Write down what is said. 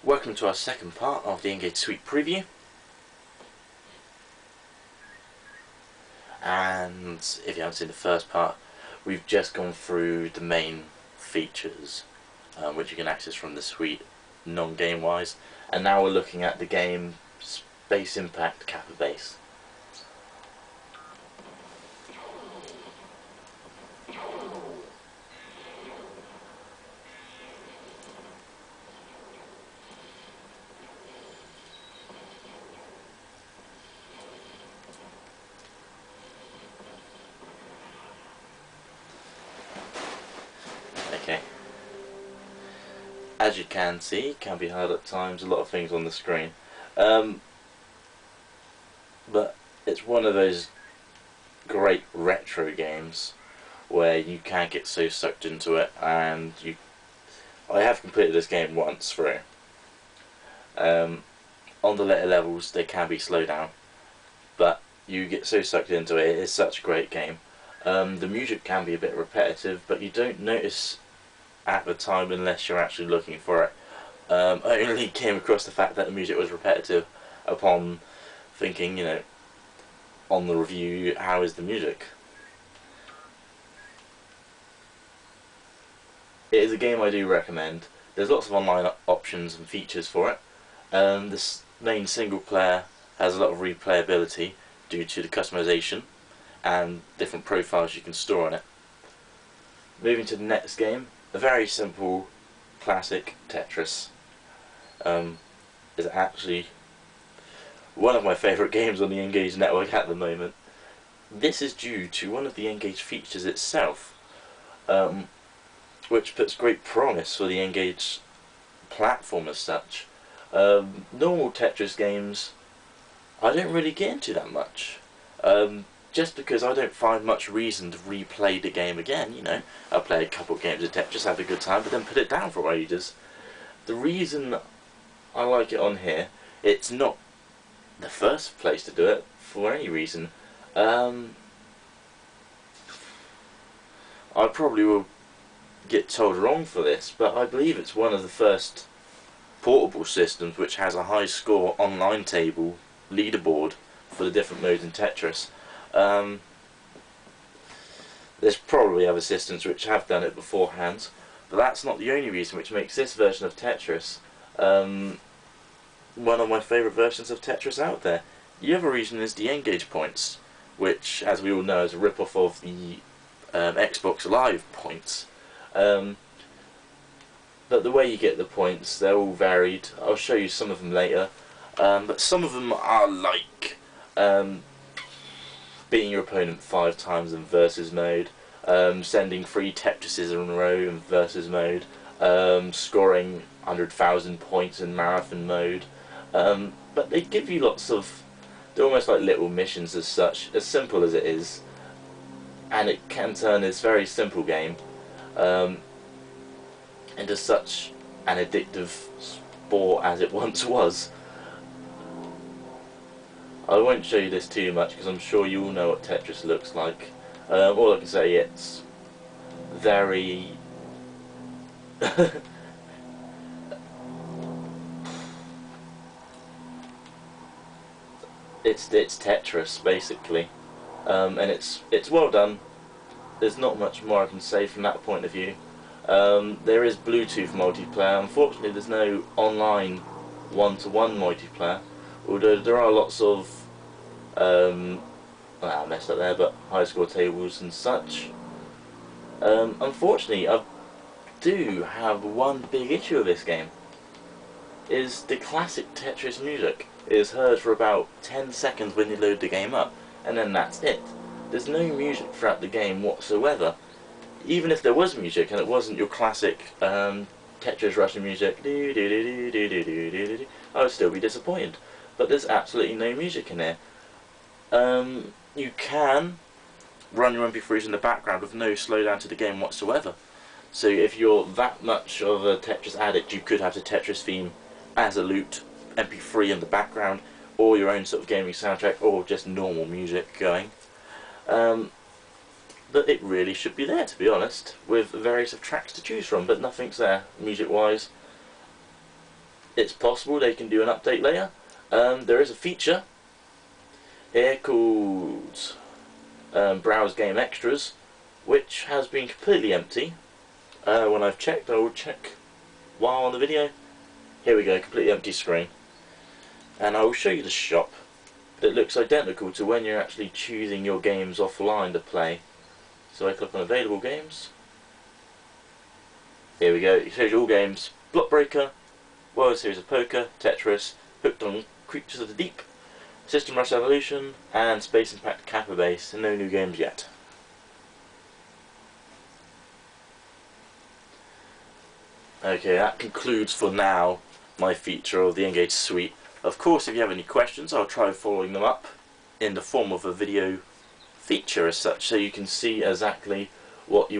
Welcome to our second part of the N-gage Suite preview. And if you haven't seen the first part, we've just gone through the main features which you can access from the suite non-game wise, and now we're looking at the game Space Impact Kappa Base. Okay. As you can see, it can be hard at times, a lot of things on the screen. But it's one of those great retro games where you can get so sucked into it, and I have completed this game once through. On the later levels they can be slowed down, but you get so sucked into it. It is such a great game. The music can be a bit repetitive, but you don't notice at the time unless you're actually looking for it. I only came across the fact that the music was repetitive upon thinking, on the review, how is the music? It is a game I do recommend. There's lots of online options and features for it. This main single player has a lot of replayability due to the customization and different profiles you can store on it. Moving to the next game, a very simple classic Tetris. Is actually one of my favourite games on the N-gage network at the moment. This is due to one of the N-gage features itself, which puts great promise for the N-gage platform as such. Normal Tetris games I don't really get into that much, just because I don't find much reason to replay the game again. I'll play a couple of games of Tetris, have a good time, but then put it down for ages. The reason I like it on here, it's not the first place to do it for any reason. I probably will get told wrong for this, but I believe it's one of the first portable systems which has a high score online table leaderboard for the different modes in Tetris. There's probably other systems which have done it beforehand, but that's not the only reason which makes this version of Tetris one of my favourite versions of Tetris out there. The other reason is the N-gage points, which, as we all know, is a rip-off of the Xbox Live points. But the way you get the points, they're all varied. I'll show you some of them later. But some of them are like beating your opponent 5 times in versus mode, sending 3 Tetrises in a row in versus mode, scoring 100,000 points in marathon mode. But they give you lots of, they're almost like little missions as such, as simple as it is, and it can turn this very simple game into such an addictive sport as it once was. I won't show you this too much because I'm sure you all know what Tetris looks like. All I can say, it's very it's Tetris basically, and it's well done. There's not much more I can say from that point of view. There is Bluetooth multiplayer. Unfortunately, there's no online one-to-one multiplayer, although there are lots of I messed up there, but high score tables and such. Unfortunately, I do have one big issue with this game. Is the classic Tetris music is heard for about 10 seconds when you load the game up, and then that's it. There's no music throughout the game whatsoever. Even if there was music and it wasn't your classic Tetris Russian music, I would still be disappointed. But there's absolutely no music in here. You can run your MP3s in the background with no slowdown to the game whatsoever. So if you're that much of a Tetris addict, you could have the Tetris theme as a looped MP3 in the background, or your own sort of gaming soundtrack, or just normal music going. But it really should be there, to be honest, with various of tracks to choose from, but nothing's there music wise. it's possible they can do an update later. There is a feature here called Browse Game Extras, which has been completely empty. When I've checked, I will check while on the video. Here we go, completely empty screen. And I will show you the shop that looks identical to when you're actually choosing your games offline to play. So I click on available games. Here we go, it shows you all games: Block Breaker, World Series of Poker, Tetris, Hooked on Creatures of the Deep, System Rush Evolution, and Space Impact Kappa Base, and no new games yet. Okay, that concludes for now my feature of the N-gage suite. Of course, if you have any questions, I'll try following them up in the form of a video feature as such, so you can see exactly what you